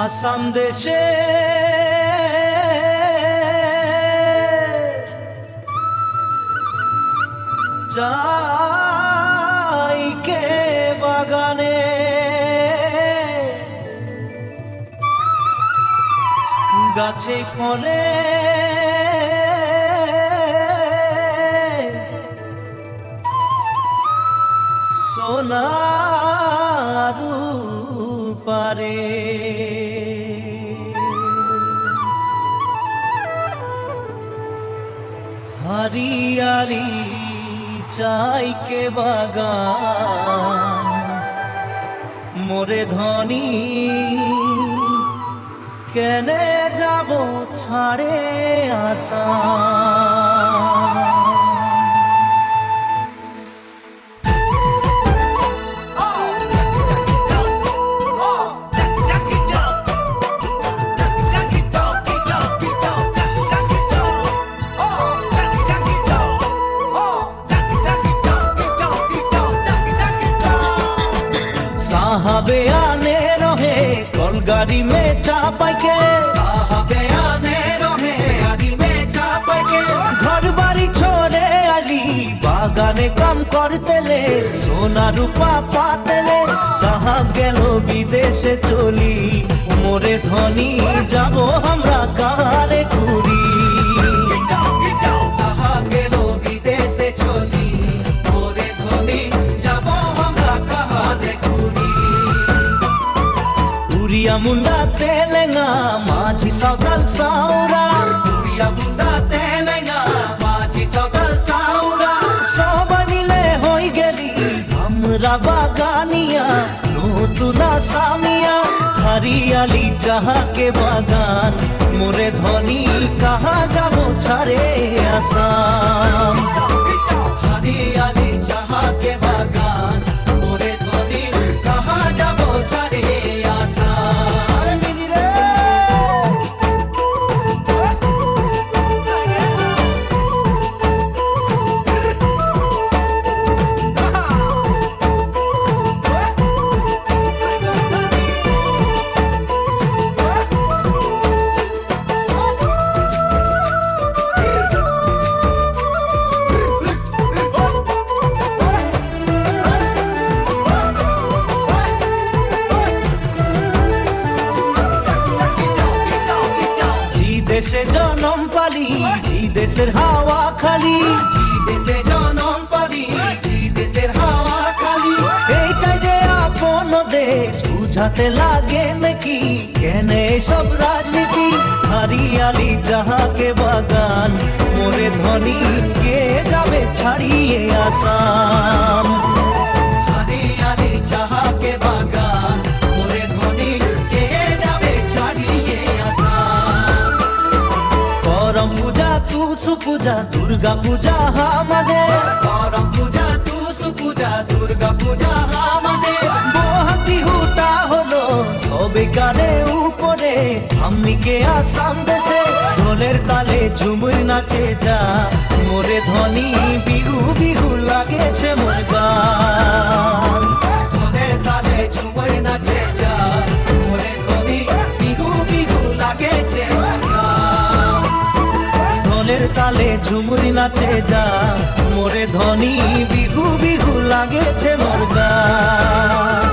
আসাম দেশে চাইকে বাগানে গাছে ফলে সোনার পারে हरियाली चाय के बागान मोरे धनी केने जाबो छाड़े आसाम साहबे आने रहे कलगाड़ी में चापा के साहबे आने रहे आदि में चापा के घर बाड़ी छोड़े आली बागाने काम करते ले सोना रूपा पाते ले साहब गेलो विदेशे चली मोरे धनी जाबो हमरा कारे घुरी साहब गेलो विदेशे चली मोरे धनी जाबो हमरा कारे घुरी उरिया मुंडा तेलेंगा माझी सावताल साउरा उरिया मुंडा तेलेंगा माझी सावताल साउरा सब मिले होई गेली हमरा बागानिया नतुना सामिया हरियाली जहाँ के बागान मोरे धनी कहाँ जाबो छाड़े आसाम हरियाली जहाँ के बागान मोरे धनी कहाँ जाबो छाड़े आसाम দেশে জনম পালি জি দেশের হাওয়া খালি জি দেশে জনম পালি জি দেশের হাওয়া খালি এইটাই যে আপন দেশ বুঝাতে লাগে নাকি কেনে সব রাজনীতি হরিয়ালি যাহাকে বাগান মোরে ধনী কে যাবে ছাড়িয়ে আসাম हरियाली जहाँ के बागान मोरे धनी के जाबे छाड़िए आसाम করম পূজা তুসু পূজা দুর্গা পূজা আমাদের करम पूजा तुसु पूजा दुर्गा पूजा আমাদের বহাগ বিহুটা হলো সবে গানে উপরে আম্মিকে আসাম দেশে ঢোলের তালে ঝুমুর নাচে যা মোরে ধনী বিহু বিহু লাগেছে মোর গান ঢোলের তালে ঝুমুর নাচে যা মোরে ধনী বিহু বিহু লাগেছে গান ঢোলের তালে ঝুমুর নাচে যা মোরে ধনী বিহু বিহু লাগেছে মোর গান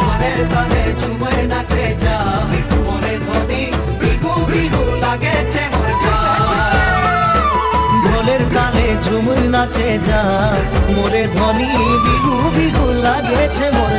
ঢোলের তালে ঝুমুর নাচে যা মোরে ধনী বিহু বিহু লাগেছে মোর গান ঢোলের তালে ঝুমুর নাচে যা মোরে ধনী বিহু বিহু লাগেছে মোর